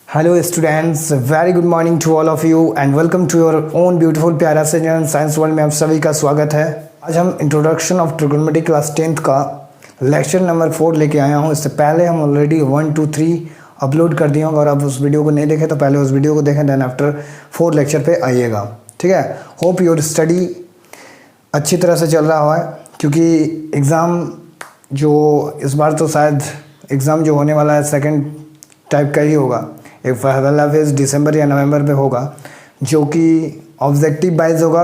Hello students, very good morning to all of you and welcome to your own beautiful प्यारा से science world में आप सभी का स्वागत है। आज हम introduction of trigonometry class 10th का लेक्चर नंबर 4 लेके आया हूँ। इससे पहले हम ऑलरेडी 1, 2, 3 अपलोड कर दिए होंगे और आप उस वीडियो को नहीं देखें तो पहले उस वीडियो को देखें, देन आफ्टर 4 लेक्चर पे आइएगा। ठीक है। होप योर स्टडी अच्छी तरह से चल रहा है, क्योंकि एग्ज़ाम जो इस बार तो शायद एग्ज़ाम जो होने वाला है सेकेंड टाइप का ही होगा। एक पहला फेज़ दिसंबर या नवंबर में होगा जो कि ऑब्जेक्टिव वाइज होगा,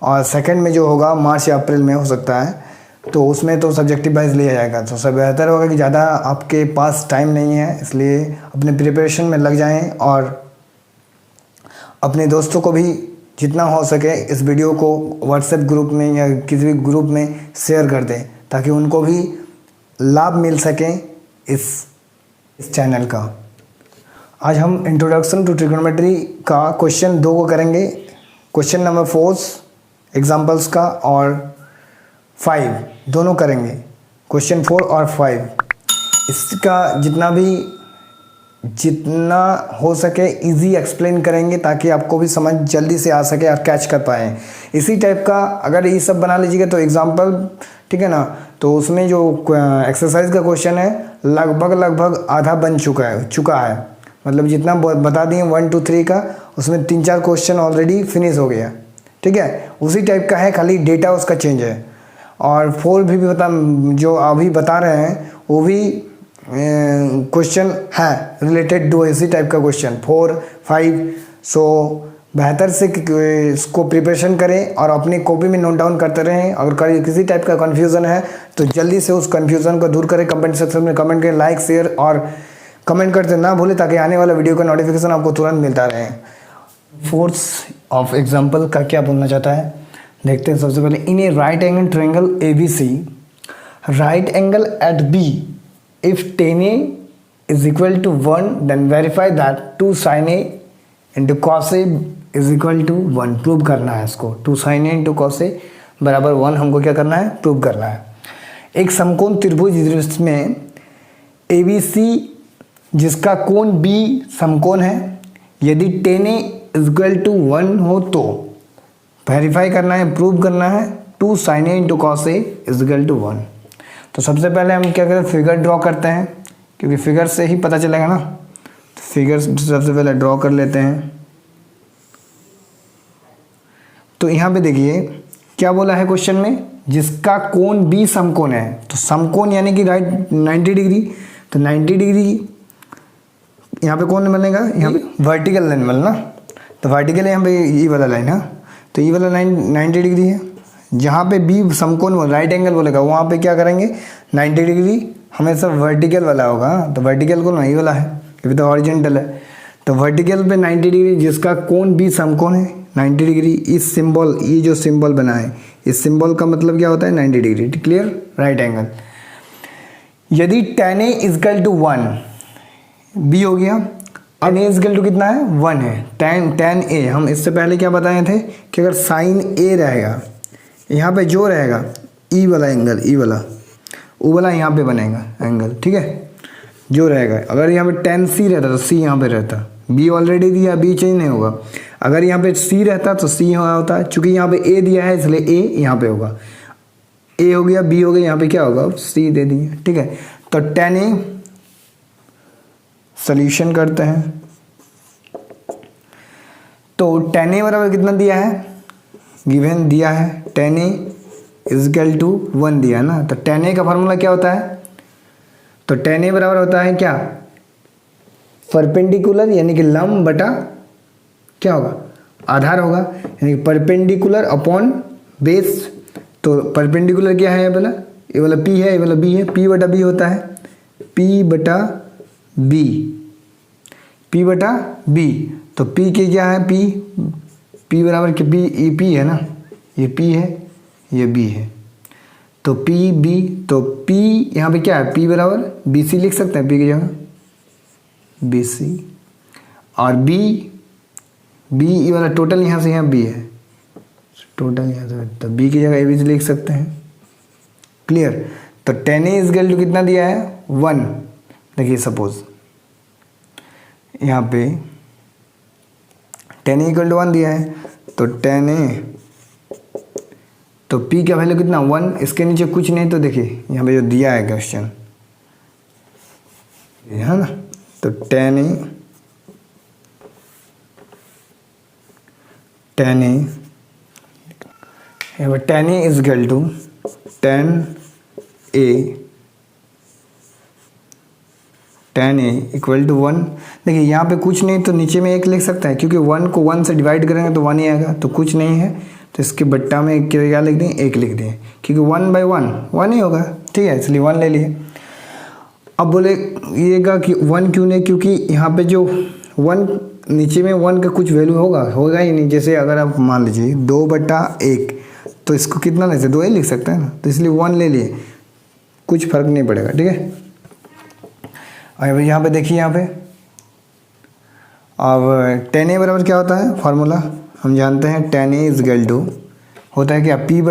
और सेकंड में जो होगा मार्च या अप्रैल में हो सकता है, तो उसमें तो सब्जेक्टिव वाइज लिया जाएगा। तो सब बेहतर होगा कि ज़्यादा आपके पास टाइम नहीं है, इसलिए अपने प्रिपरेशन में लग जाएं और अपने दोस्तों को भी जितना हो सके इस वीडियो को व्हाट्सएप ग्रुप में या किसी भी ग्रुप में शेयर कर दें, ताकि उनको भी लाभ मिल सके इस चैनल का। आज हम इंट्रोडक्शन टू ट्रिगोनोमेट्री का क्वेश्चन 2 को करेंगे, क्वेश्चन नंबर 4 एग्जाम्पल्स का और 5 दोनों करेंगे, क्वेश्चन 4 और 5। इसका जितना हो सके इजी एक्सप्लेन करेंगे, ताकि आपको भी समझ जल्दी से आ सके और कैच कर पाएँ। इसी टाइप का अगर ये सब बना लीजिएगा तो एग्जाम्पल, ठीक है ना, तो उसमें जो एक्सरसाइज का क्वेश्चन है लगभग आधा बन चुका है। मतलब जितना बता दिए 1, 2, 3 का, उसमें 3-4 क्वेश्चन ऑलरेडी फिनिश हो गया। ठीक है, उसी टाइप का है, खाली डेटा उसका चेंज है। और 4 भी जो अभी बता रहे हैं वो भी क्वेश्चन है रिलेटेड टू इसी टाइप का क्वेश्चन 4, 5। सो बेहतर से इसको प्रिपरेशन करें और अपनी कॉपी में नोट डाउन करते रहें। अगर किसी टाइप का कन्फ्यूज़न है तो जल्दी से उस कन्फ्यूज़न को दूर करें। कमेंट सेक्शन में कमेंट करें, लाइक शेयर और कमेंट करते ना भूलें, ताकि आने वाला वीडियो का नोटिफिकेशन आपको तुरंत मिलता रहे। फोर्थ ऑफ एग्जाम्पल का क्या बोलना चाहता है, देखते हैं। सबसे पहले, in a right angle triangle ABC, right angle at B, if tan A is equal to 1, then verify that 2 sin A into cos A is equal to 1। Prove करना है इसको। 2 sin A into cos A बराबर 1 हमको क्या करना है, prove करना है। एक समकोण त्रिभुज में ABC जिसका कोण B समकोण है, यदि tan A is equal to 1 हो तो वेरीफाई करना है, प्रूव करना है 2 sin A into cos A is equal to 1। तो सबसे पहले हम क्या करें, फिगर ड्रॉ करते हैं, क्योंकि फिगर से ही पता चलेगा ना। तो फिगर सबसे पहले ड्रॉ कर लेते हैं। तो यहाँ पे देखिए क्या बोला है क्वेश्चन में, जिसका कोण B समकोण है। तो समकोण यानी कि राइट 90 डिग्री, तो 90 डिग्री यहाँ पे कौन बनेगा, यहाँ पे वर्टिकल लाइन बनना। तो वर्टिकल यहाँ पे ये वाला लाइन है, तो ये वाला लाइन 90 डिग्री है। जहाँ पे B समकोण राइट एंगल बोलेगा वहाँ पे क्या करेंगे, 90 डिग्री हमेशा वर्टिकल वाला होगा। तो वर्टिकल को नहीं वाला है, ये तो हॉरिजॉन्टल है। तो वर्टिकल पे 90 डिग्री, जिसका कोण B समकोण है 90 डिग्री। इस सिंबल, ये जो सिंबल बना है, इस सिंबल का मतलब क्या होता है, 90 डिग्री। Clear, right angle. यदि tan A equal to 1, B हो गया, tan A इक्वल टू कितना है, 1 है। tan A हम इससे पहले क्या बताए थे कि अगर sin A रहेगा, यहाँ पे जो रहेगा E वाला एंगल, E वाला वो वाला यहाँ पे बनेगा एंगल। ठीक है, जो रहेगा। अगर यहाँ पे tan C रहता तो C यहाँ पे रहता। B ऑलरेडी दिया, B चेंज नहीं होगा। अगर यहाँ पे C रहता तो C यहाँ होता है। चूँकि यहाँ पे A दिया है इसलिए A यहाँ पे होगा। A हो गया, B हो गया, यहाँ पे क्या होगा, C दे दिए। ठीक है, तो tan A सॉल्यूशन करते हैं। तो tan A बराबर कितना दिया है, गिवन दिया है, tan A इक्वल टू 1 दिया है ना। तो tan A का फार्मूला क्या होता है, तो tan A बराबर होता है क्या, परपेंडिकुलर यानी कि लंब बटा क्या होगा, आधार होगा, यानी कि परपेंडिकुलर अपॉन बेस। तो परपेंडिकुलर क्या है, ये वाला P है, ये वाला B है। P बटा B होता है P बटा B, P बटा B। तो P के क्या है, P बराबर के P है ना, ये P है, ये B है। तो P B, तो P यहाँ पे क्या है, P बराबर BC लिख सकते हैं, P की जगह BC, और B ये वाला टोटल यहाँ से यहाँ B है, टोटल यहाँ से, तो B की जगह ABC लिख सकते हैं। क्लियर। तो tan A इक्वल टू कितना दिया है, 1। देखिए सपोज यहाँ पे tan a इक्वल टू 1 दिया है, तो tan a, तो p का वैल्यू कितना 1, इसके नीचे कुछ नहीं, तो देखिए यहाँ पे जो दिया है क्वेश्चन है ना, तो tan a यहाँ पर tan a is equal to tan a equal to 1। देखिए यहाँ पे कुछ नहीं तो नीचे में 1 लिख सकता है, क्योंकि 1 को 1 से डिवाइड करेंगे तो 1 ही आएगा, तो कुछ नहीं है तो इसके बट्टा में क्या लिख दें, 1 लिख दें, क्योंकि 1/1 ही होगा, ठीक है, इसलिए 1 ले लिए। अब बोलेगा कि 1 क्यों नहीं, क्योंकि यहाँ पे जो 1 नीचे में 1 का कुछ वैल्यू होगा ही नहीं। जैसे अगर आप मान लीजिए 2/1, तो इसको कितना ले सकते, 2 ही लिख सकते हैं ना, तो इसलिए 1 ले लिए, कुछ फर्क नहीं पड़ेगा, ठीक है। अब यहाँ पे देखिए, यहाँ पे अब tan a बराबर क्या होता है, फार्मूला हम जानते हैं, tan a is equal to होता है क्या, p/b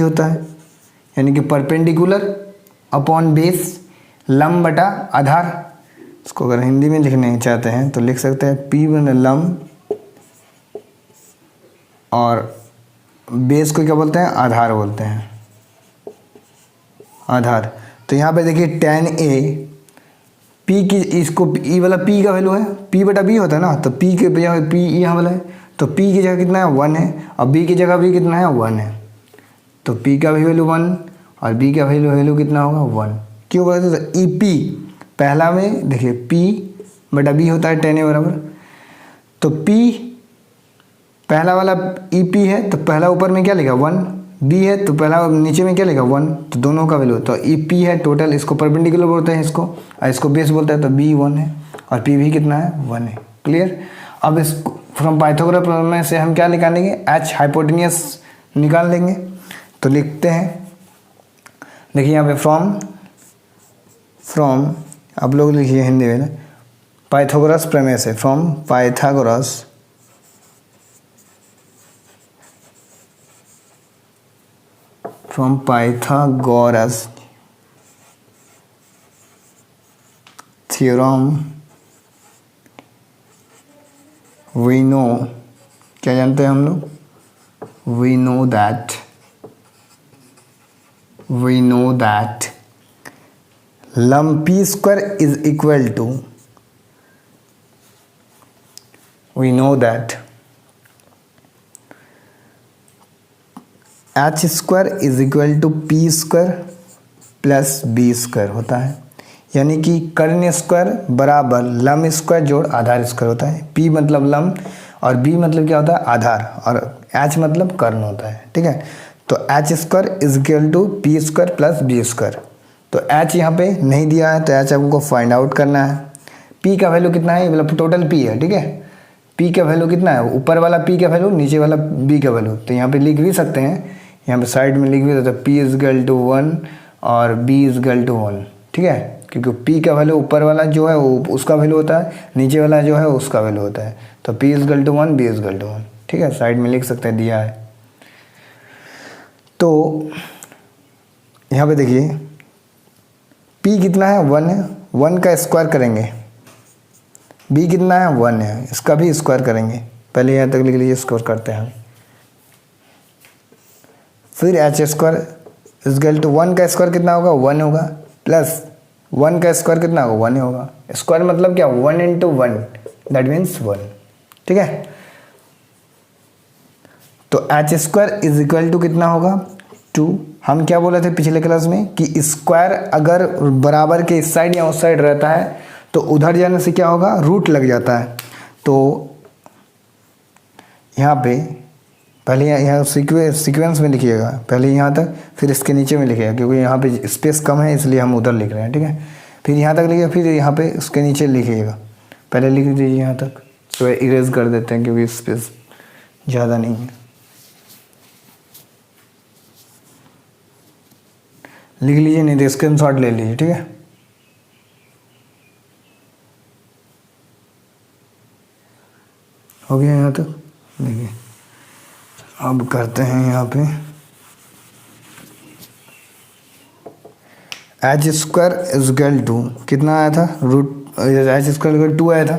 होता है, यानी कि परपेंडिकुलर अपॉन बेस, लंब बटा आधार। इसको अगर हिंदी में लिखने चाहते हैं तो लिख सकते हैं p बन लंब और बेस को क्या बोलते हैं, आधार बोलते हैं, आधार। तो यहाँ पे देखिए tan a, p की, इसको e वाला p का वैल्यू है, p/b होता है ना, तो p के बजाय p यहाँ वाला है, तो p की जगह कितना है 1 है, और b की जगह भी कितना है 1 है, तो p का भी वैल्यू 1 और b का वैल्यू कितना होगा 1। क्यों बोलते हैं, तो EP पहला में देखिए p/b होता है tan a बराबर, तो p पहला वाला EP है, तो पहला ऊपर में क्या लिखा 1, b है तो पहला नीचे में क्या लिखा 1, तो दोनों का वैल्यू, तो EP है टोटल, इसको परपेंडिकुलर बोलते हैं इसको, और इसको बेस बोलते हैं, तो b 1 है और p भी कितना है 1 है, क्लियर। अब इस फ्रॉम पाइथागोरस में से हम क्या निकालेंगे, h हाइपोटेनियस निकाल लेंगे। तो लिखते हैं, देखिए यहाँ पे फ्रॉम आप लोग लिखिए हिंदी में, पाइथागोरस प्रमेय से, from Pythagoras theorem we know, क्या जानते हैं हम लोग, वी नो दैट लंब p square is equal to, we know that h square is equal to p square plus b square होता है, यानी कि कर्ण स्क्वायर बराबर लंब स्क्वायर जोड़ आधार स्क्वायर होता है। p मतलब लंब और b मतलब क्या होता है, आधार, और h मतलब कर्ण होता है, ठीक है। तो h square is equal to p square plus b square, तो h यहाँ पे नहीं दिया है, तो h हमको फाइंड आउट करना है। p का वैल्यू कितना है, मतलब टोटल p है, ठीक है, p का वैल्यू कितना है, ऊपर वाला p का वैल्यू, नीचे वाला b का वैल्यू, तो यहाँ पे लिख भी सकते हैं, यहाँ पे साइड में लिख भी सकते हैं, p इज इक्वल टू 1 और b इज इक्वल टू 1, ठीक है, क्योंकि p का वैल्यू ऊपर वाला जो है वो उसका वैल्यू होता है, नीचे वाला जो है उसका वैल्यू होता है, तो p is equal to 1, b is equal to 1, ठीक है, साइड में लिख सकते हैं, दिया है। तो यहाँ पे देखिए p कितना है 1 है, 1 का स्क्वायर करेंगे, b कितना है 1 है, इसका भी स्क्वायर करेंगे, पहले यहाँ तक लिख लीजिए, स्क्वायर करते हैं। फिर h square is equal to 1 का स्क्वायर कितना होगा 1 होगा, प्लस 1 का स्क्वायर कितना होगा 1 होगा, स्क्वायर मतलब क्या 1 इंटू 1 दैट मीन्स 1, ठीक है। तो h square is equal to कितना होगा 2। हम क्या बोले थे पिछले क्लास में कि स्क्वायर अगर बराबर के इस साइड या उस साइड रहता है तो उधर जाने से क्या होगा, रूट लग जाता है। तो यहाँ पे पहले यहाँ सीक्वेंस में लिखिएगा, पहले यहाँ तक फिर इसके नीचे में लिखिएगा, क्योंकि यहाँ पे स्पेस कम है इसलिए हम उधर लिख रहे हैं, ठीक है। फिर यहाँ तक लिखिएगा, फिर यहाँ पे उसके नीचे लिखिएगा, पहले लिख दीजिए यहाँ तक, तो इरेज कर देते हैं क्योंकि स्पेस ज़्यादा नहीं है। लिख लीजिए, नहीं तो स्क्रीनशॉट ले लीजिए, ठीक है। हो गया यहाँ तक, देखिए अब करते हैं यहाँ पे h square is equal to कितना आया था, एच स्क्वायर 2 आया था,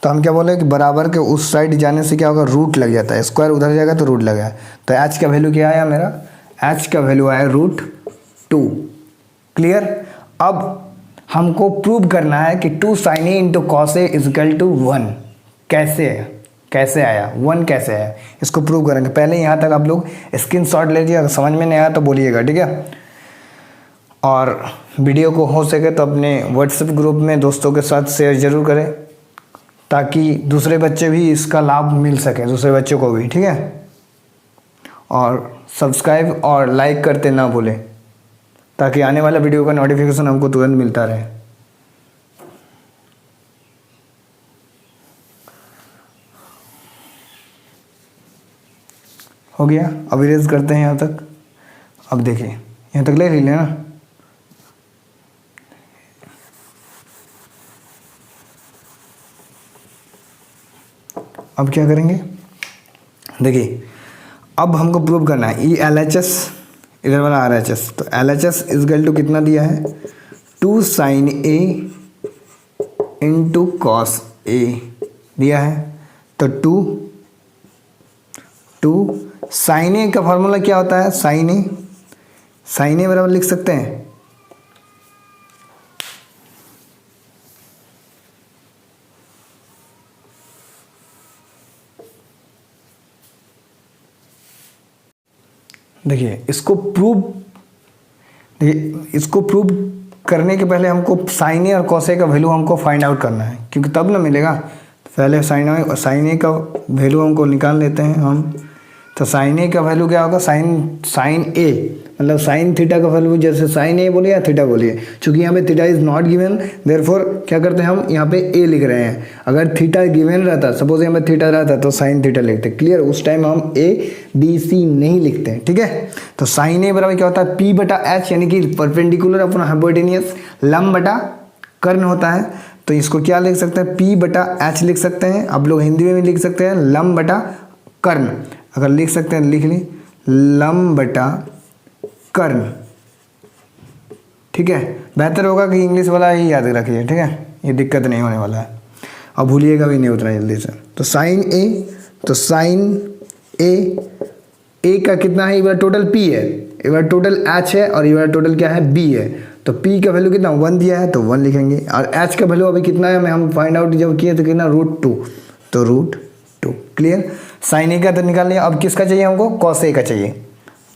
तो हम क्या बोले कि बराबर के उस साइड जाने से क्या होगा, रूट लग जाता है, स्क्वायर उधर जाएगा तो रूट लगेगा। तो एच का वैल्यू क्या आया मेरा, एच का वैल्यू आया √2। क्लियर। अब हमको प्रूव करना है कि 2 sin a into cos A is equal to 1। कैसे आया 1, कैसे आया, इसको प्रूव करेंगे। पहले यहाँ तक आप लोग स्क्रीनशॉट ले लीजिए, अगर समझ में नहीं आया तो बोलिएगा, ठीक है। और वीडियो को हो सके तो अपने व्हाट्सएप ग्रुप में दोस्तों के साथ शेयर ज़रूर करें, ताकि दूसरे बच्चे भी इसका लाभ मिल सके, दूसरे बच्चों को भी, ठीक है। और सब्सक्राइब और लाइक करते ना भूलें, ताकि आने वाला वीडियो का नोटिफिकेशन हमको तुरंत मिलता रहे। हो गया। अब इरेज करते हैं यहाँ तक। अब देखिए यहाँ तक ले लीजिए ना। अब क्या करेंगे, देखिए अब हमको प्रूव करना है ई LHS, इधर वाला RHS। तो LHS इजकल टू कितना दिया है, 2 sin a इंटू कॉस ए दिया है। तो 2 sin a का फॉर्मूला क्या होता है, sin a बराबर लिख सकते हैं देखिए इसको प्रूव करने के पहले हमको साइन ए और कॉस ए का वैल्यू हमको फाइंड आउट करना है, क्योंकि तब ना मिलेगा। तो पहले साइन ए का वैल्यू हमको निकाल लेते हैं हम। तो साइन ए का वैल्यू क्या होगा, साइन ए मतलब साइन थीटा का वैल्यू, जैसे साइन ए बोलिए या थीटा बोलिए, चूंकि यहाँ पे theta is not given, therefore क्या करते हैं हम यहाँ पे ए लिख रहे हैं। अगर थीटा गिवन रहता, सपोज यहाँ पे थीटा रहता तो साइन थीटा लिखते, क्लियर। उस टाइम हम ABC नहीं लिखते, ठीक है। तो साइन ए बराबर क्या होता है, P/H, यानी कि परपेंडिकुलर अपॉन हाइपोटेनियस, लंब बटा कर्ण होता है। तो इसको क्या लिख सकते हैं, P/H लिख सकते हैं। आप लोग हिंदी में भी लिख सकते हैं लंब बटा कर्ण, अगर लिख सकते हैं लिख ली, लंब बटा कर्ण, ठीक है। बेहतर होगा कि इंग्लिश वाला ही याद रखिए, ठीक है, ये दिक्कत नहीं होने वाला है, अब भूलिएगा भी नहीं उतना जल्दी से। तो साइन ए का कितना है, ये बार टोटल P है, ये बार टोटल H है, और ये बार टोटल क्या है, B है। तो P का वैल्यू कितना 1 दिया है, तो 1 लिखेंगे। और H का वैल्यू अभी कितना है, हम फाइंड आउट जब किए तो कितना, √2, तो √2। क्लियर। साइन ए का तो निकाल लिया, अब किसका चाहिए हमको, कॉस ए का चाहिए।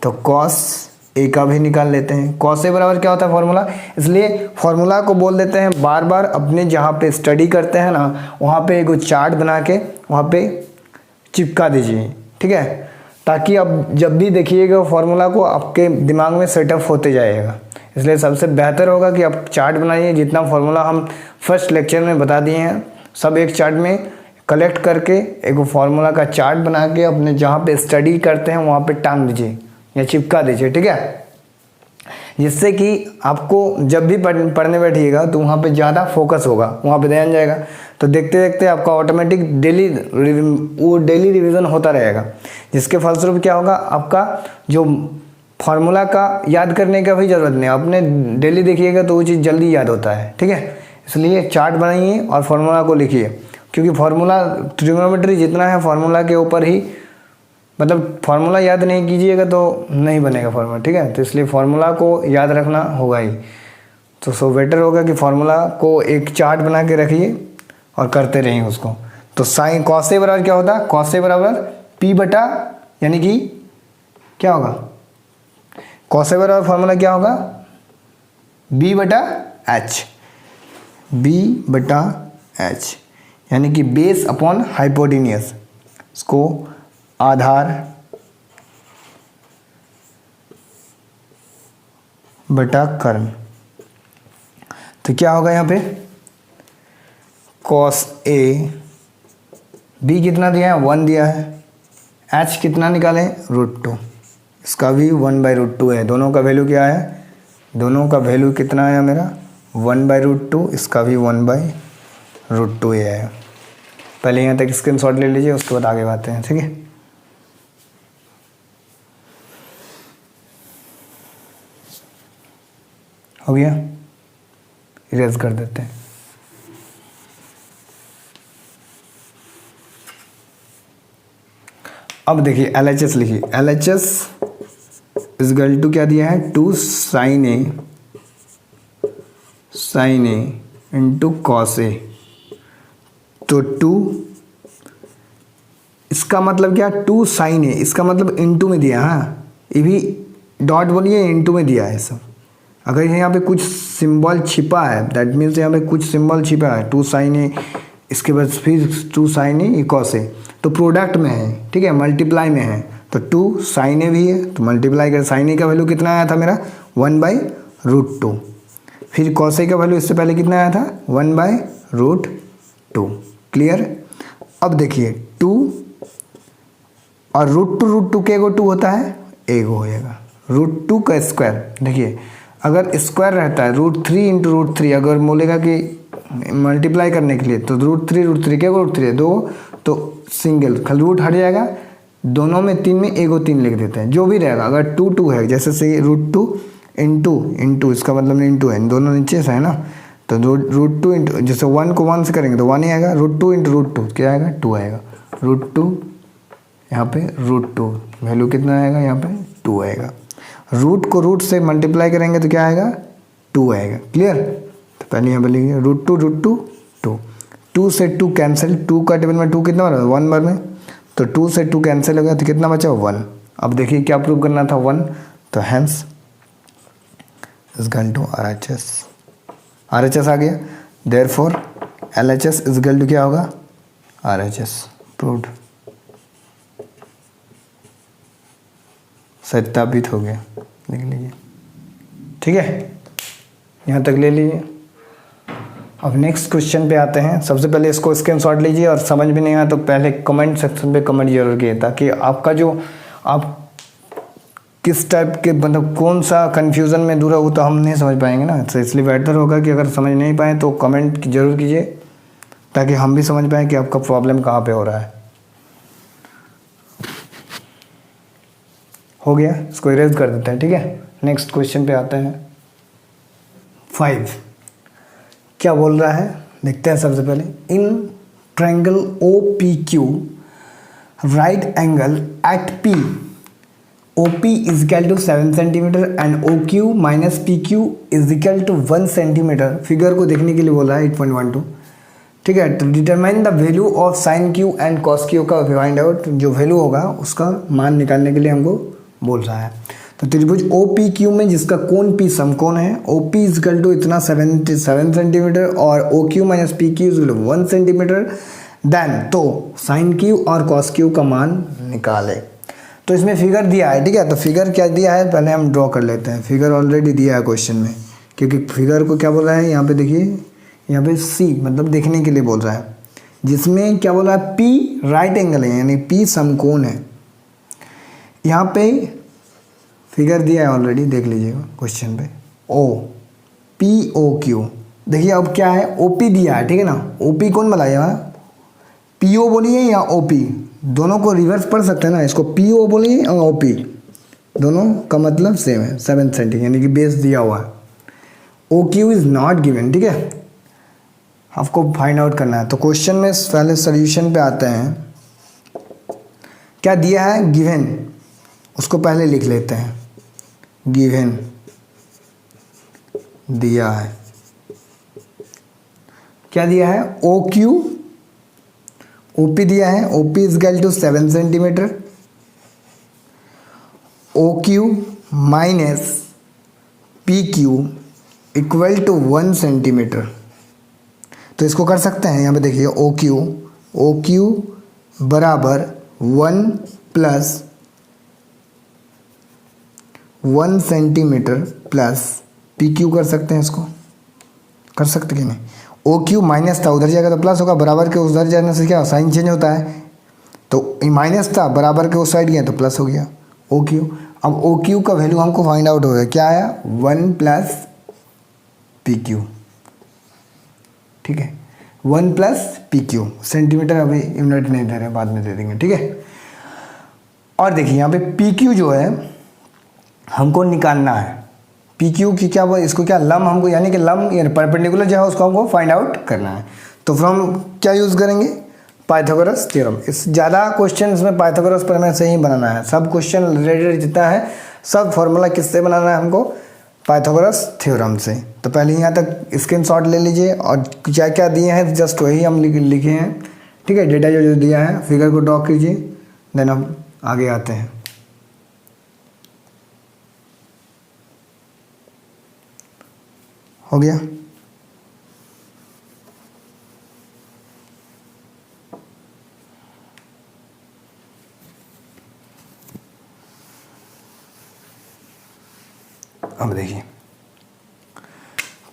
तो कॉस ए का भी निकाल लेते हैं। कॉस ए बराबर क्या होता है फॉर्मूला, इसलिए फॉर्मूला को बोल देते हैं बार बार अपने जहाँ पे स्टडी करते हैं ना, वहाँ पे एक चार्ट बना के वहाँ पे चिपका दीजिए, ठीक है, ताकि अब जब भी देखिएगा फॉर्मूला को आपके दिमाग में सेटअप होते जाएगा। इसलिए सबसे बेहतर होगा कि आप चार्ट बनाइए, जितना फॉर्मूला हम फर्स्ट लेक्चर में बता दिए हैं सब एक चार्ट में कलेक्ट करके एक फार्मूला का चार्ट बना के अपने जहाँ पे स्टडी करते हैं वहाँ पे टांग दीजिए या चिपका दीजिए, ठीक है, जिससे कि आपको जब भी पढ़ने बैठिएगा तो वहाँ पे ज़्यादा फोकस होगा, वहाँ पे ध्यान जाएगा। तो देखते देखते आपका ऑटोमेटिक डेली रिवीजन होता रहेगा, जिसके फलस्वरूप क्या होगा, आपका जो फार्मूला का याद करने का भी ज़रूरत नहीं, आपने डेली देखिएगा तो वो चीज़ जल्दी याद होता है, ठीक है। इसलिए चार्ट बनाइए और फार्मूला को लिखिए, क्योंकि फार्मूला ट्रिग्नोमेट्री जितना है फार्मूला के ऊपर ही, मतलब फार्मूला याद नहीं कीजिएगा तो नहीं बनेगा फार्मूला, ठीक है। तो इसलिए फार्मूला को याद रखना होगा ही, तो सो बेटर होगा कि फार्मूला को एक चार्ट बना के रखिए और करते रहिए उसको। तो साइन कॉस ए बराबर क्या होता है, कॉस ए बराबर P बटा, यानी कि क्या होगा, कॉस ए बराबर फार्मूला क्या होगा, B/H, B/H, यानी कि बेस अपॉन हाइपोटेनियस, इसको आधार बटा कर्ण। तो क्या होगा यहाँ पे, कॉस ए, B कितना दिया है 1 दिया है, H कितना निकालें √2, इसका भी 1/√2 है। दोनों का वैल्यू क्या है, दोनों का वैल्यू कितना आया मेरा 1/√2, इसका भी 1/√2 है। पहले यहाँ तक स्क्रीनशॉट ले लीजिए, उसके बाद आगे बढ़ते हैं, ठीक है। हो गया, इरेज कर देते हैं। अब देखिए LHS लिखिए, LHS इज इक्वल टू क्या दिया है, 2 sin A इंटू कॉस ए। तो 2 इसका मतलब क्या, 2 sin A, इसका मतलब इंटू में दिया, हाँ ये भी डॉट बोलिए इंटू में दिया है सब। अगर यहाँ पे कुछ सिंबल छिपा है दैट मीन्स यहाँ पे कुछ सिंबल छिपा है, 2 sin A इसके बाद फिर 2 sin A cos A, तो प्रोडक्ट में है, ठीक है, मल्टीप्लाई में है, तो 2 sin A भी है तो मल्टीप्लाई कर, sin A का वैल्यू कितना आया था मेरा 1/√2, फिर cos A का वैल्यू इससे पहले कितना आया था 1/√2। क्लियर। अब देखिए 2 और √2 के एगो 2 होता है, एगो हो जाएगा √2 का स्क्वायर। देखिए अगर स्क्वायर रहता है √3 इंटू √3, अगर बोलेगा कि मल्टीप्लाई करने के लिए तो √3 क्या √3 है 2, तो सिंगल खाली रूट हट जाएगा, दोनों में 3 में एगो 3 लिख देते हैं, जो भी रहेगा। अगर 2 है जैसे से √2 इंटू इसका मतलब इंटू है, दोनों नीचे से है ना, तो √2 इंटू, जैसे 1 को 1 से करेंगे तो 1 ही आएगा, √2 इंटू √2 क्या आएगा 2 आएगा, √2 यहाँ पे √2 वैल्यू कितना आएगा यहाँ पे 2 आएगा, रूट को रूट से मल्टीप्लाई करेंगे तो क्या आएगा 2 आएगा। क्लियर। तो पहले यहाँ पे लिखिए √2 2 से 2 कैंसिल, 2 का टेबल में 2 कितना बार 1 बार में, तो 2 से 2 कैंसिल हो गया तो कितना बचा 1। अब देखिए क्या प्रूव करना था 1, तो hence is equal to RHS आ गया, therefore LHS is equal to क्या होगा RHS। प्रूव्ड, सत्यापित हो गया, लिख लीजिए। ठीक है, यहाँ तक ले लीजिए। अब नेक्स्ट क्वेश्चन पे आते हैं। सबसे पहले इसको स्क्रीनशॉट लीजिए और समझ में नहीं आया तो पहले कमेंट सेक्शन पे कमेंट जरूर कीजिए, ताकि आपका जो आप किस टाइप के मतलब कौन सा कन्फ्यूज़न में दूर हो तो हम नहीं समझ पाएंगे ना, तो इसलिए बेहतर होगा कि अगर समझ नहीं पाए तो कमेंट जरूर कीजिए, ताकि हम भी समझ पाएँ कि आपका प्रॉब्लम कहाँ पे हो रहा है। हो गया, इसको इरेज कर देते हैं। ठीक है, नेक्स्ट क्वेश्चन पे आते हैं। 5 क्या बोल रहा है देखते हैं। सबसे पहले in triangle OPQ right angle at P OP is equal to 7 centimetre and OQ minus PQ is equal to 1 centimetre. Figure को देखने के लिए बोला है 8.12। ठीक है, तो determine the value of sine Q and cos Q का फाइंड आउट, जो वैल्यू होगा उसका मान निकालने के लिए हमको बोल रहा है। तो त्रिभुज OPQ में जिसका कोण P समकोण है, OP इज इक्वल टू इतना 7 सेंटीमीटर और OQ minus PQ is equal to 1 centimetre, then तो साइन Q और कॉस Q का मान निकाले। तो इसमें फिगर दिया है। ठीक है, तो फिगर क्या दिया है पहले हम ड्रॉ कर लेते हैं। फिगर ऑलरेडी दिया है क्वेश्चन में, क्योंकि फिगर को क्या बोल रहा है यहाँ पे देखिए, यहाँ पे C मतलब देखने के लिए बोल रहा है, जिसमें क्या बोल रहा है P राइट एंगल है, यानी P समकोण है। यहाँ पे फिगर दिया है ऑलरेडी, देख लीजिएगा क्वेश्चन पे। POQ देखिए, अब क्या है OP दिया है। ठीक है ना, OP कौन बनाएगा, PO बोलिए या OP, दोनों को रिवर्स पढ़ सकते हैं ना, इसको PO बोलिए और OP, दोनों का मतलब सेम है 7 सेंटीमीटर, यानी कि बेस दिया हुआ है। OQ is not given. ठीक है, आपको फाइंड आउट करना है। तो क्वेश्चन में पहले सोल्यूशन पे आते हैं। क्या दिया है गिवन, उसको पहले लिख लेते हैं। गिवन दिया है, क्या दिया है OP दिया है, OP is equal to 7 centimetre, OQ minus PQ equal to 1 centimetre. तो इसको कर सकते हैं, यहाँ पे देखिए OQ बराबर 1 प्लस 1 सेंटीमीटर प्लस PQ कर सकते हैं, इसको कर सकते कि नहीं। OQ माइनस था, उधर जाएगा तो प्लस होगा, बराबर के उधर जाने से क्या साइन चेंज होता है, तो माइनस था बराबर के उस साइड गया तो प्लस हो गया OQ। अब OQ का वैल्यू हमको फाइंड आउट हो गया, क्या आया 1 प्लस PQ। ठीक है, 1 प्लस PQ, सेंटीमीटर अभी यूनिट नहीं दे रहे, बाद में दे देंगे। ठीक है, और देखिए यहाँ पे PQ जो है हमको निकालना है। PQ की क्या वो, इसको क्या लम हमको, यानी कि लम यानी परपेंडिकुलर जो है उसको हमको फाइंड आउट करना है। तो फ्रॉम क्या यूज़ करेंगे, पाइथागोरस थ्योरम। इस ज़्यादा क्वेश्चन इसमें पाइथागोरस प्रमेय से ही बनाना है। सब क्वेश्चन रिलेटेड जितना है सब फॉर्मूला किससे बनाना है हमको, पाइथागोरस थ्योरम से। तो पहले यहाँ तक स्क्रीनशॉट ले लीजिए और क्या क्या दिए हैं जस्ट वही हम लिखे हैं, ठीक है। डेटा जो जो दिया है फिगर को ड्रॉ कीजिए, देन हम आगे आते हैं। हो गया। अब देखिए,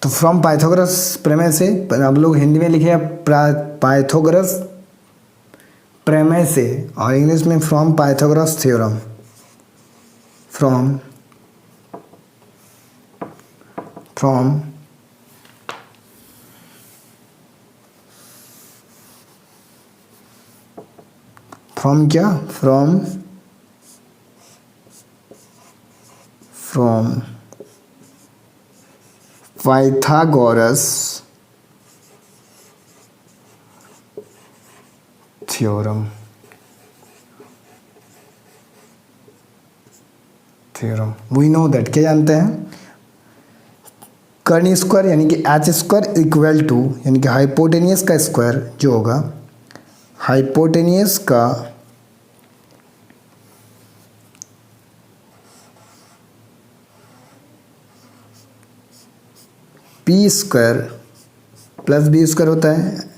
तो फ्रॉम पाइथागोरस प्रमेय से, अब लोग हिंदी में लिखे पाइथागोरस प्रमेय से, और इंग्लिश में फ्रॉम पाइथागोरस थ्योरम। फ्रॉम क्या, from Pythagoras theorem we know that, क्या जानते हैं, कर्ण स्क्वायर यानी कि एच स्क्वायर इक्वल टू, यानी कि हाइपोटेनियस का स्क्वायर जो होगा, हाइपोटेनियस का P square plus B square होता है।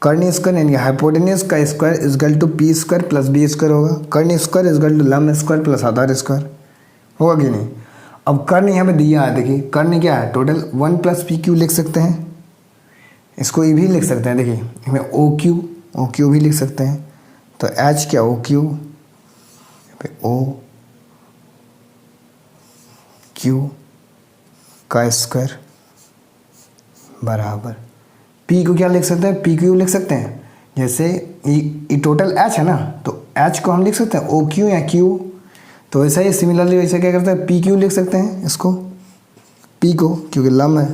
कर्ण स्क्वायर यानी हाइपोटेनियस का square is equal to P square plus B square होगा। कर्ण स्क्वायर इजगल टू लंब स्क्वायर प्लस आधार स्क्वायर होगा कि नहीं। अब कर्ण यहाँ पे दिया है, देखिए कर्ण क्या है, टोटल 1 प्लस पी क्यू लिख सकते हैं, इसको ये भी लिख सकते हैं, देखिए इसमें ओ क्यू भी लिख सकते हैं। तो एच क्या, ओ क्यू, ओ क्यू का स्क्वायर बराबर पी को क्या लिख सकते हैं, पी क्यू लिख सकते हैं। जैसे ये टोटल एच है ना, तो एच को हम लिख सकते हैं ओ क्यू या क्यू। तो वैसा ही सिमिलरली वैसे क्या करते हैं, पी क्यू लिख सकते हैं इसको, पी को, क्योंकि लम है,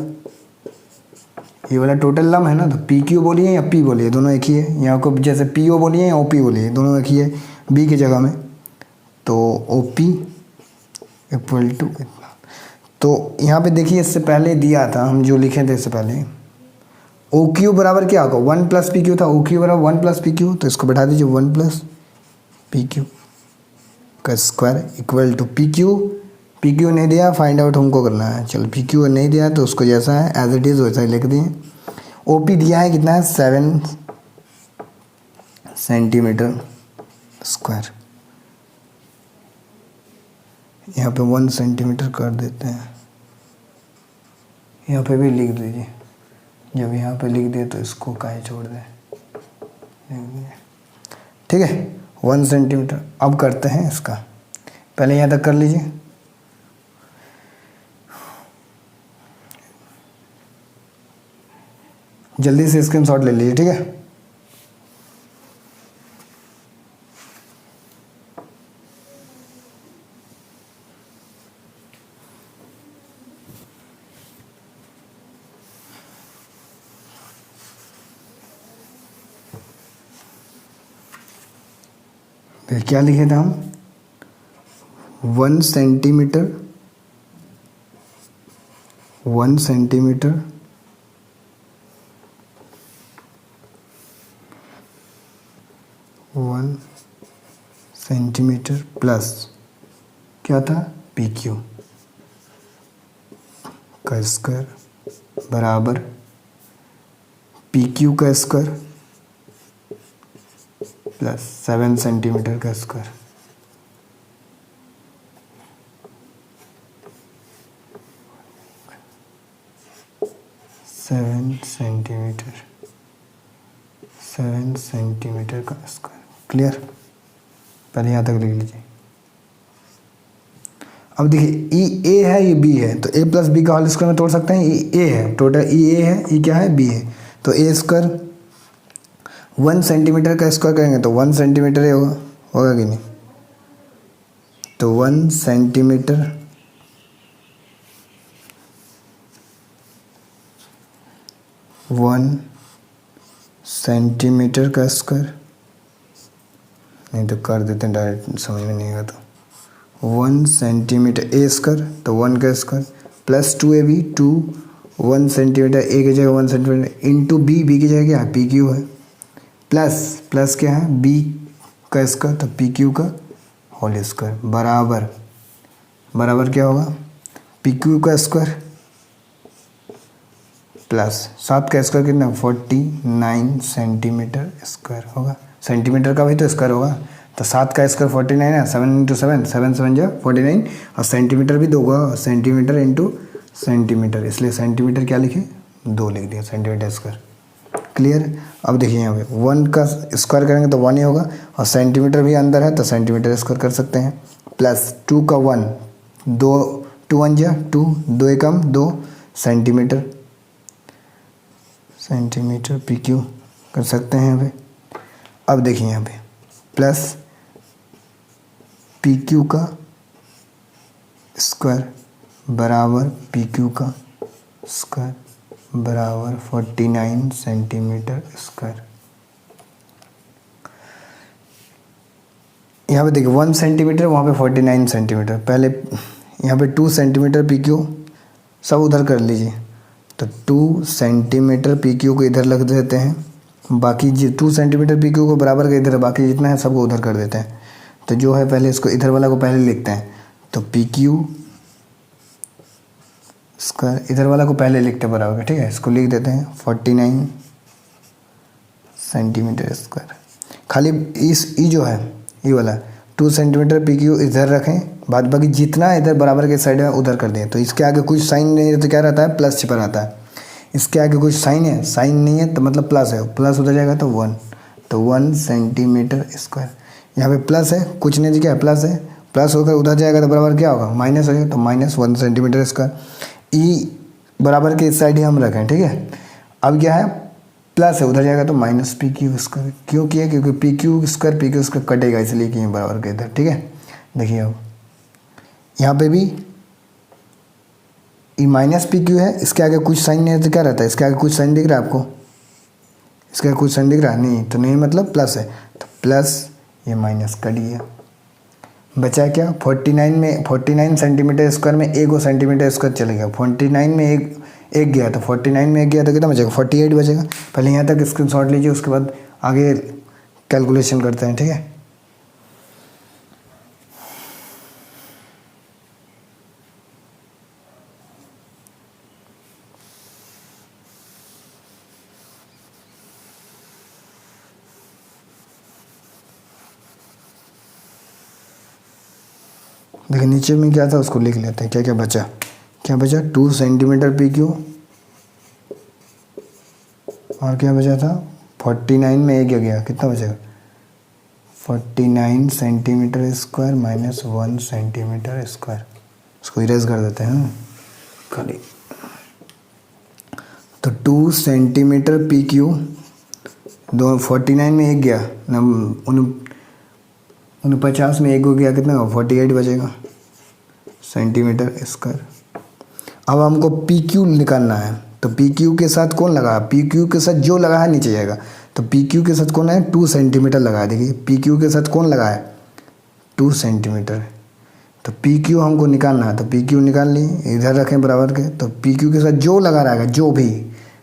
ये वाला टोटल लम है ना, तो पी क्यू बोलिए या पी बोलिए दोनों एक ही है। यहाँ को जैसे पी ओ बोलिए या ओ पी बोलिए दोनों एक ही है बी की जगह में। तो ओ पी इक्वल टू इतना। तो यहाँ पे देखिए इससे पहले दिया था, हम जो लिखे थे इससे पहले, ओ क्यू बराबर क्या होगा, 1 प्लस पी क्यू था, ओ क्यू बराबर 1 प्लस पी क्यू, तो इसको बैठा दीजिए 1 प्लस पी क्यू का square equal to P Q नहीं दिया, फाइंड आउट हमको करना है। चलो पी क्यू नहीं दिया तो उसको जैसा है एज इट इज़ वैसा ही लिख दिए। ओ पी दिया है कितना है, 7 सेंटीमीटर स्क्वायर, यहाँ पे 1 सेंटीमीटर कर देते हैं, यहाँ पे भी लिख दीजिए। जब यहाँ पे लिख दिए तो इसको काहे छोड़ दें, ठीक है 1 सेंटीमीटर। अब करते हैं इसका, पहले यहाँ तक कर लीजिए। जल्दी से स्क्रीनशॉट ले लीजिए, ठीक है। फिर क्या लिखे थे हम, 1 सेंटीमीटर 1 सेंटीमीटर प्लस क्या था, पी क्यू का स्क्वायर बराबर पी क्यू का स्क्वायर प्लस 7 सेंटीमीटर का स्क्वायर। सेवन सेंटीमीटर का स्क्वायर, क्लियर। पहले यहाँ तक लिख लीजिए। अब देखिए ई ए है, ये बी है, तो ए प्लस बी का होल स्क्वायर में तोड़ सकते हैं। ई ए है, टोटल ई ए है, ई क्या है, बी है, तो ए स्क्वायर 1 सेंटीमीटर का स्क्वायर करेंगे तो 1 सेंटीमीटर ही होगा कि नहीं। तो 1 सेंटीमीटर 1 सेंटीमीटर का स्क्वायर, नहीं तो कर देते हैं डायरेक्ट, समझ में नहीं आएगा तो 1 सेंटीमीटर ए स्क्वायर, तो 1 का स्क्वायर प्लस 2ab 2 1 सेंटीमीटर, ए की जगह 1 सेंटीमीटर इंटू बी की जगह क्या है पी क्यू है, प्लस क्या है बी का स्क्वायर, तो पी क्यू का होल स्क्वायर बराबर क्या होगा पी क्यू का स्क्वायर प्लस 7 का स्क्वायर कितना 49 सेंटीमीटर स्क्वायर होगा, सेंटीमीटर का भी तो स्क्वायर होगा, तो 7 का स्क्वायर 49 है, 7 इंटू 7 7 जा 49, और सेंटीमीटर भी 2 होगा, सेंटीमीटर इंटू सेंटीमीटर, इसलिए सेंटीमीटर क्या लिखे 2 लिख दिया सेंटीमीटर स्क्वायर। क्लियर। अब देखिए यहाँ पे 1 का स्क्वायर करेंगे तो 1 ही होगा, और सेंटीमीटर भी अंदर है तो सेंटीमीटर स्क्वायर कर सकते हैं, प्लस 2 का 1 2 1 जा 2 2 एकम 2 सेंटीमीटर पी क्यू कर सकते हैं यहाँ पे। अब देखिए यहाँ पे प्लस पी क्यू का स्क्वायर बराबर पी क्यू का स्क्वायर बराबर 49 सेंटीमीटर स्क्वायर। यहाँ पे देखिए 1 सेंटीमीटर, वहाँ पे 49 सेंटीमीटर, पहले यहाँ पे 2 सेंटीमीटर पी क्यू सब उधर कर लीजिए, तो 2 सेंटीमीटर पी क्यू को इधर रख देते हैं, बाकी 2 सेंटीमीटर पी क्यू को बराबर का इधर, बाकी जितना है सबको उधर कर देते हैं, तो जो है पहले इसको इधर वाला को पहले लिखते हैं, तो पी क्यू स्क्वायर इधर वाला को पहले लिखते हैं बराबर का, ठीक है, इसको लिख देते हैं 49 सेंटीमीटर स्क्वायर। खाली इस ई जो है ये वाला 2 सेंटीमीटर पी क्यू इधर रखें, बाद बाकी जितना इधर बराबर के साइड में उधर कर दें, तो इसके आगे कुछ साइन नहीं है तो क्या रहता है प्लस छिपा रहता है, इसके आगे कुछ साइन है, साइन नहीं है तो मतलब प्लस है, प्लस उधर जाएगा तो 1, तो 1 सेंटीमीटर स्क्वायर। यहाँ पे प्लस है, कुछ नहीं क्या है प्लस है, प्लस होकर उधर जाएगा तो बराबर क्या होगा माइनस हो जाएगा, तो -1 सेंटीमीटर स्क्वायर। ई बराबर के इस साइड ही हम रखें, ठीक है। अब क्या है प्लस है, उधर जाएगा तो माइनस पी क्यू स्क्वायर, क्यों किया क्योंकि पी क्यू स्क्वायर कटेगा इसलिए किए बराबर के इधर, ठीक है। देखिए अब यहाँ पे भी ई माइनस पी क्यू है, इसके आगे कुछ साइन नहीं है तो क्या रहता है, इसके आगे कुछ साइन दिख रहा है आपको, इसके आगे कुछ साइन दिख रहा है नहीं, तो नहीं मतलब प्लस है, तो प्लस ये माइनस कट गया, बचा क्या 49 सेंटीमीटर स्क्वायर में 1 सेंटीमीटर स्क्वायर चले गया, 49 में एक गया, तो 49 में 1 गया तो कितना बचेगा 48 बचेगा। पहले यहाँ तक स्क्रीनशॉट लीजिए, उसके बाद आगे कैलकुलेशन करते हैं, ठीक है। देखिए नीचे में क्या था उसको लिख लेते हैं, क्या बचा 2 सेंटीमीटर पी क्यू, और क्या बचा था 49 में 1 गया, कितना बचेगा 49 centimetre square minus 1 centimetre square, उसको इरेज कर देते हैं खाली। तो 2 सेंटीमीटर पी क्यू 49 में 1 गया, 49 में 1 हो गया, कितना 48 बचेगा सेंटीमीटर स्क्वायर। अब हमको पी क्यू निकालना है, तो पी क्यू के साथ कौन लगा, पी क्यू के साथ जो लगा है नीचे जाएगा, तो पी क्यू के साथ कौन है 2 सेंटीमीटर लगा, देखिए पी क्यू के साथ कौन लगा है 2 सेंटीमीटर, तो पी क्यू हमको निकालना है, तो पी क्यू निकाल ली, इधर रखें बराबर के, तो पी क्यू के साथ जो लगा रहेगा, जो भी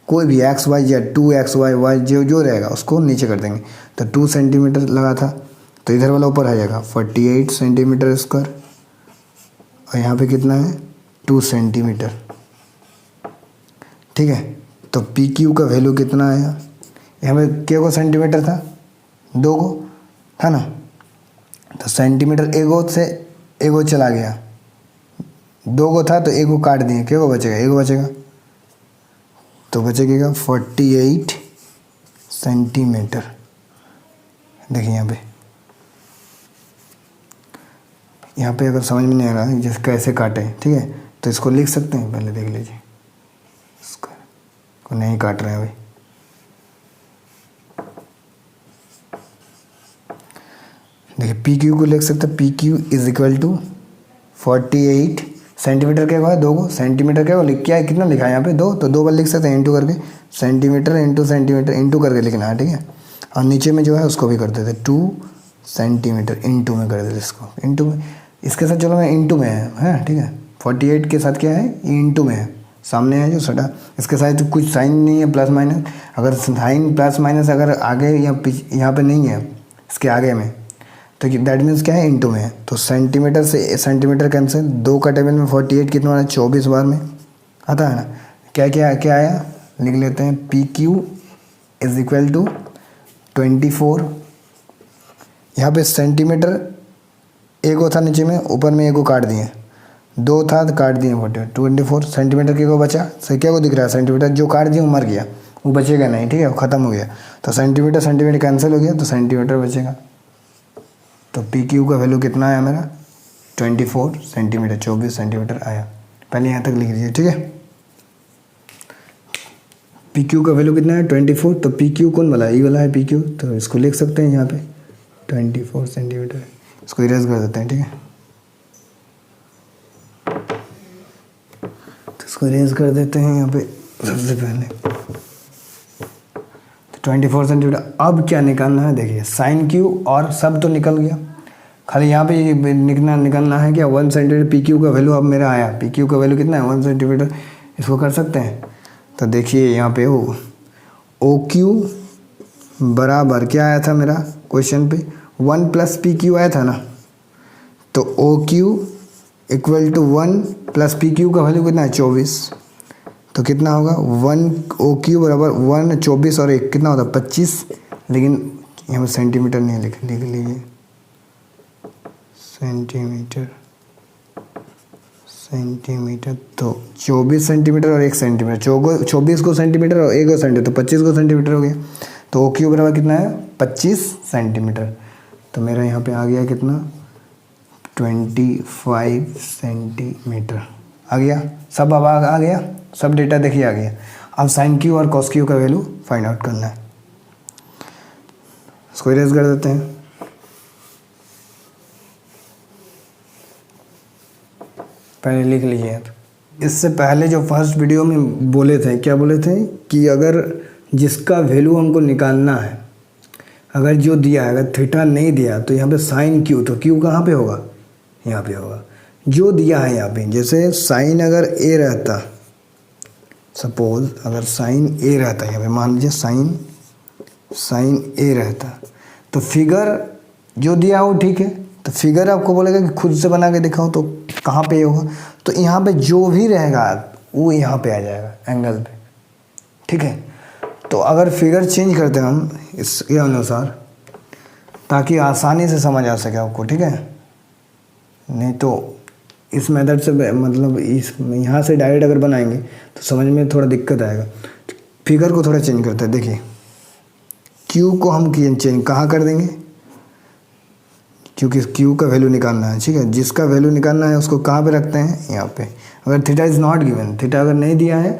कोई भी एक्स वाई जेड 2xy जो रहेगा उसको नीचे कर देंगे, तो 2 सेंटीमीटर लगा था तो इधर वाला ऊपर आ जाएगा 48 सेंटीमीटर स्क्वायर, और यहाँ पे कितना है 2 सेंटीमीटर, ठीक है। तो पी क्यू का वैल्यू कितना आया, यहाँ पे क्या को सेंटीमीटर था 2 को था ना, तो सेंटीमीटर 1 से 1 चला गया, 2 को था तो 1 काट दिए, क्या को बचेगा 1 बचेगा, तो बचेगा 48 सेंटीमीटर। देखिए यहाँ पे अगर समझ में नहीं आ रहा है जैसे कैसे काटे, ठीक है, तो इसको लिख सकते हैं, पहले देख लीजिए, इसको नहीं काट रहे हैं अभी। देखिए पी क्यू को लिख सकते हैं, P Q is equal to 48 centimetre क्या हुआ, 2 को सेंटीमीटर क्या लिख क्या है, कितना लिखा है यहाँ पे 2, तो 2 बार लिख सकते हैं इंटू करके, सेंटीमीटर इंटू करके लिखना है, ठीक है। और नीचे में जो है उसको भी कर देते 2 सेंटीमीटर इंटू में कर देते इसको इंटू में, इसके साथ चलो मैं इंटू में है, ठीक है। 48 के साथ क्या है, ये इंटू में है, सामने है जो सटा, इसके साथ तो कुछ साइन नहीं है प्लस माइनस, अगर साइन प्लस माइनस अगर आगे या यहाँ पे नहीं है इसके आगे में, तो दैट मीन्स क्या है, इंटू में है। तो सेंटीमीटर से सेंटीमीटर कैंसिल, 2 का टेबल में 48 कितना होना है, 24 बार में आता है ना। क्या क्या क्या आया, लिख लेते हैं, P Q is equal to 24, यहाँ पे सेंटीमीटर एक को था नीचे में, ऊपर में एक को काट दिए, 2 था तो काट दिए 24 सेंटीमीटर के को बचा, सही क्या को दिख रहा है, सेंटीमीटर जो काट दिया वो मर गया, वो बचेगा नहीं, ठीक है, वो ख़त्म हो गया। तो सेंटीमीटर सेंटीमीटर कैंसिल हो गया, तो सेंटीमीटर बचेगा। तो पी क्यू का वैल्यू कितना आया मेरा, 24 सेंटीमीटर, 24 सेंटीमीटर आया। पहले यहाँ तक लिख दीजिए, ठीक है। पी क्यू का वैल्यू कितना है, 24, तो पी क्यू कौन वाला, ई वाला है पी क्यू, तो इसको लिख सकते हैं यहाँ पे 24 सेंटीमीटर, इसको इरेज कर देते हैं, ठीक है। तो इसको इरेज कर देते हैं यहाँ पे सबसे पहले, तो 24 सेंटीमीटर। अब क्या निकालना है, देखिए साइन क्यू और सब तो निकल गया, खाली यहाँ पे निकलना है क्या, 1 सेंटीमीटर पी क्यू का वैल्यू अब मेरा आया, पी क्यू का वैल्यू कितना है 1 सेंटीमीटर, इसको कर सकते हैं। तो देखिए यहाँ पे ओ क्यू बराबर क्या आया था मेरा क्वेश्चन पे, 1 प्लस पी क्यू आया था ना, तो O Q equal to 1 plus P Q का वैल्यू कितना है 24, तो कितना होगा 1 ओ क्यू बराबर 1 24 और 1 कितना होता है 25, लेकिन यहाँ पे सेंटीमीटर नहीं लिख लीजिए, सेंटीमीटर तो 24 सेंटीमीटर और 1 सेंटीमीटर, 24 को सेंटीमीटर और 1 को सेंटीमीटर, तो 25 को सेंटीमीटर हो गया। तो ओ क्यू बराबर कितना है 25 सेंटीमीटर, तो मेरा यहाँ पे आ गया कितना 25 सेंटीमीटर आ गया, सब अब आ गया, सब डेटा देखिए आ गया। अब साइन क्यू और कॉस क्यू का वैल्यू फाइंड आउट करना है, इसको इरेज कर देते हैं। पहले लिख लीजिए, इससे पहले जो फर्स्ट वीडियो में बोले थे, क्या बोले थे कि अगर जिसका वैल्यू हमको निकालना है, अगर जो दिया है, अगर थीटा नहीं दिया तो यहाँ पे साइन क्यू, तो क्यू कहाँ पे होगा, यहाँ पे होगा। जो दिया है यहाँ पे, जैसे साइन अगर ए रहता, सपोज अगर साइन ए रहता, यहाँ पे मान लीजिए साइन ए रहता, तो फिगर जो दिया हो ठीक है, तो फिगर आपको बोलेगा कि खुद से बना के दिखाओ, तो कहाँ पे होगा, तो यहाँ पे जो भी रहेगा वो यहाँ पे आ जाएगा एंगल पे, ठीक है। तो अगर फिगर चेंज करते हैं हम इसके अनुसार, ताकि आसानी से समझ आ सके आपको, ठीक है। नहीं तो इस मेथड से मतलब इस यहाँ से डायरेक्ट अगर बनाएंगे तो समझ में थोड़ा दिक्कत आएगा। फिगर को थोड़ा चेंज करते हैं, देखिए क्यू को हम चेंज कहाँ कर देंगे, क्योंकि क्यू का वैल्यू निकालना है, ठीक है। जिसका वैल्यू निकालना है उसको कहाँ पे रखते हैं, यहाँ पे। अगर theta is not given, theta अगर नहीं दिया है,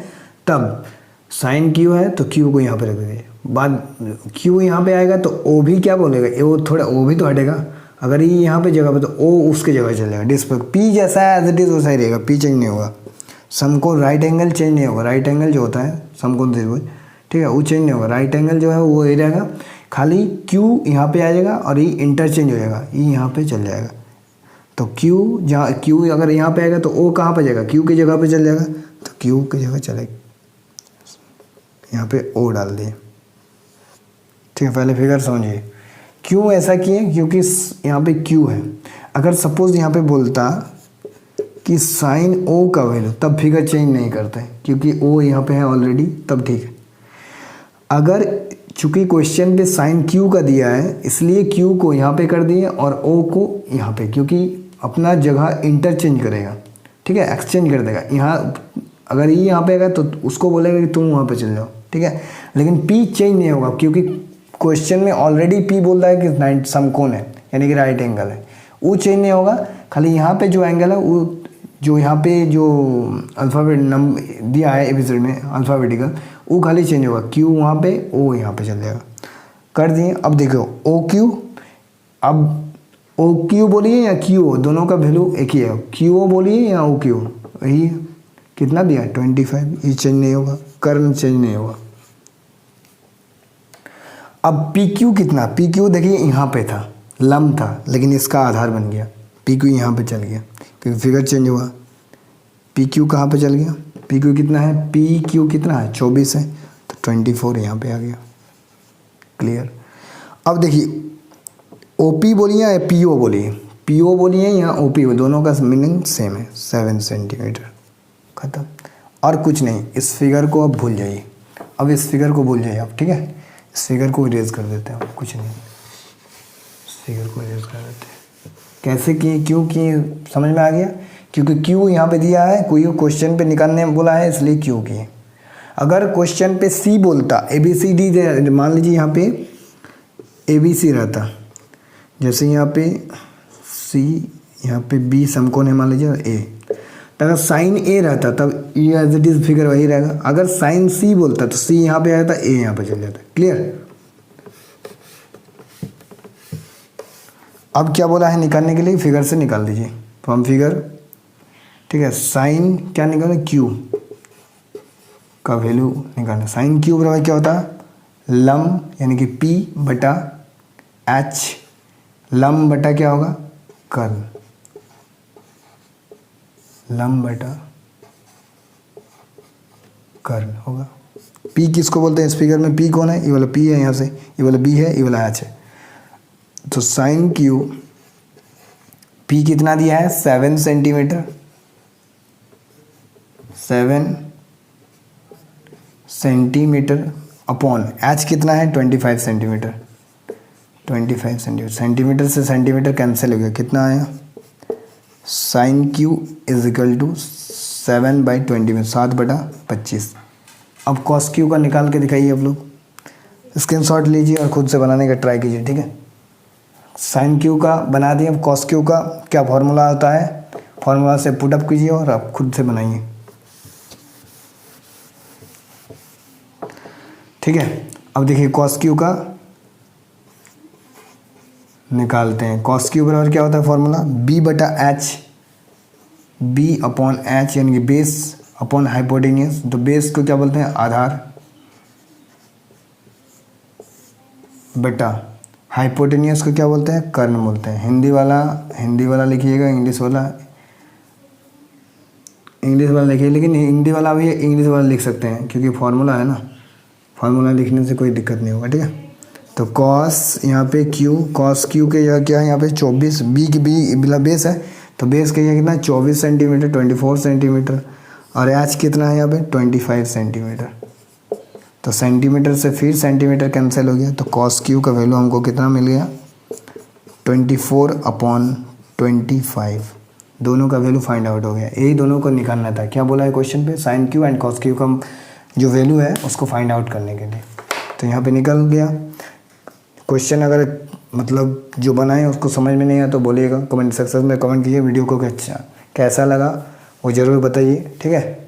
तब साइन क्यू है तो क्यू को यहाँ पे रख दीजिए। बाद क्यू यहाँ पे आएगा तो ओ भी क्या बोलेगा, वो थोड़ा ओ भी तो हटेगा, अगर ये यहाँ पे जगह पे तो ओ उसके जगह चल जाएगा। डिस्क पी जैसा है एज इट इज़ वैसा ही रहेगा, पी चेंज नहीं होगा। समकोण राइट एंगल चेंज नहीं होगा, राइट एंगल जो होता है समकोण त्रिभुज, ठीक है, वो चेंज नहीं होगा। राइट एंगल जो है वो ही रहेगा, खाली क्यू यहाँ पे आ जाएगा और ये इंटरचेंज हो जाएगा, ये यहाँ पे चल जाएगा। तो क्यू जहाँ क्यू अगर यहाँ पे आएगा तो ओ कहाँ पे जाएगा, क्यू की जगह पे चल जाएगा, तो क्यू की जगह चलेगा, यहाँ पे ओ डाल दिए, ठीक है। पहले फिगर समझिए, क्यों ऐसा किए, क्योंकि यहाँ पे क्यू है। अगर सपोज यहाँ पे बोलता कि साइन ओ का वैल्यू, तब फिगर चेंज नहीं करते क्योंकि ओ यहाँ पे है ऑलरेडी, तब ठीक है। अगर चूंकि क्वेश्चन पे साइन क्यू का दिया है, इसलिए क्यू को यहाँ पे कर दिए और ओ को यहाँ पे, क्योंकि अपना जगह इंटरचेंज करेगा, ठीक है, एक्सचेंज कर देगा। यहाँ अगर ये यहाँ पे आएगा तो उसको बोलेगा कि तुम वहाँ पे चल जाओ, ठीक है। लेकिन पी चेंज नहीं होगा क्योंकि क्वेश्चन में ऑलरेडी पी बोल रहा है कि समकोण है, यानी कि राइट एंगल है, वो चेंज नहीं होगा। खाली यहाँ पे जो एंगल है वो जो यहाँ पे जो अल्फ़ाबेट नंबर दिया है एबीसीडी में अल्फ़ाबेटिकल, वो खाली चेंज होगा, क्यू वहाँ पे ओ यहाँ पे चल जाएगा। कर दिए। अब देखो ओ क्यू, अब ओ क्यू बोलिए या क्यू, दोनों का वैल्यू एक ही है। क्यू ओ बोलिए या ओ क्यू, वही है। कितना दिया 25, ये चेंज नहीं होगा, कर्ण चेंज नहीं होगा। अब पी क्यू कितना, पी क्यू देखिए यहाँ पे था, लम था, लेकिन इसका आधार बन गया, पी क्यू यहाँ पे चल गया क्योंकि फिगर चेंज हुआ। पी क्यू कहाँ पे चल गया, पी क्यू कितना है, पी क्यू कितना है 24 है, तो 24 यहाँ पे आ गया। क्लियर। अब देखिए ओ पी बोलिए या पी ओ बोलिए, पी ओ बोलिए या ओ पी ओ, दोनों का मीनिंग सेम है, 7 सेंटीमीटर। खत्म, और कुछ नहीं। इस फिगर को अब भूल जाइए, अब इस फिगर को भूल जाइए आप, ठीक है। इस फिगर को इरेज कर देते हैं, कुछ नहीं, इस फिगर को इरेज कर देते हैं। कैसे किए, क्यों किए, समझ में आ गया। क्योंकि क्यू यहाँ पे दिया है, कोई क्वेश्चन पे निकालने बोला है, इसलिए क्यू किए। अगर क्वेश्चन पे सी बोलता, ए बी सी डी, मान लीजिए यहाँ पे ए बी सी रहता, जैसे यहाँ पे सी, यहाँ पे बी समकोण है मान लीजिए ए, तो अगर साइन ए रहता तब ये एज इट इज फिगर वही रहेगा। अगर साइन सी बोलता तो सी यहाँ पे आ जाता, ए यहाँ पे चल जाता। क्लियर। अब क्या बोला है निकालने के लिए, फिगर से निकाल दीजिए, फ्रॉम फिगर, ठीक है। साइन क्या निकालना, क्यू का वैल्यू निकालना। साइन क्यू बराबर क्या होता है, लम यानी कि पी बटा एच, लम बटा क्या होगा, कर्ण, लम बटा कर्ण होगा। पी किसको बोलते हैं इस फिगर में, पी कौन है, ये वाला पी है, यहाँ से ये वाला बी है, ये वाला एच है। तो साइन क्यू, पी कितना दिया है 7 सेंटीमीटर, 7 सेंटीमीटर अपॉन एच कितना है 25 सेंटीमीटर, 25 सेंटीमीटर। सेंटीमीटर से सेंटीमीटर कैंसिल हो गया, कितना आया, sine Q is equal to 7/20 में 7/25। अब कॉस क्यू का निकाल के दिखाइए आप लोग, स्क्रीनशॉट लीजिए और खुद से बनाने का ट्राई कीजिए, ठीक है। साइन क्यू का बना दिए, अब कॉस क्यू का क्या फॉर्मूला होता है, फॉर्मूला से पुट अप कीजिए और आप खुद से बनाइए, ठीक है। अब देखिए कॉस क्यू का निकालते हैं। कॉस क्यू बराबर क्या होता है फॉर्मूला, बी बटा एच, बी अपॉन एच यानी कि बेस अपॉन हाइपोटेनियस। तो बेस को क्या बोलते हैं, आधार, बटा हाइपोटेनियस को क्या बोलते हैं, कर्ण बोलते हैं। हिंदी वाला लिखिएगा, इंग्लिश वाला लिखिए, लेकिन हिंदी वाला भी इंग्लिश वाला लिख सकते हैं क्योंकि फार्मूला है ना, फार्मूला लिखने से कोई दिक्कत नहीं होगा, ठीक है। तो कॉस यहाँ पे क्यू, कॉस क्यू के यह क्या है यहाँ पे 24, बी की बी बिला बेस है, तो बेस का यह कितना 24 सेंटीमीटर, 24 सेंटीमीटर, और एच कितना है यहाँ पे 25 सेंटीमीटर। तो सेंटीमीटर से फिर सेंटीमीटर कैंसिल हो गया, तो कॉस क्यू का वैल्यू हमको कितना मिल गया 24/25। दोनों का वैल्यू फाइंड आउट हो गया। यही दोनों को निकालना था, क्या बोला है क्वेश्चन पे, sine Q and cos Q का जो वैल्यू है उसको फाइंड आउट करने के लिए। तो यहाँ पे निकल गया क्वेश्चन। अगर मतलब जो बनाए उसको समझ में नहीं आया तो बोलिएगा, कमेंट सेक्शन में कमेंट कीजिए। वीडियो को कैसा लगा वो ज़रूर बताइए, ठीक है।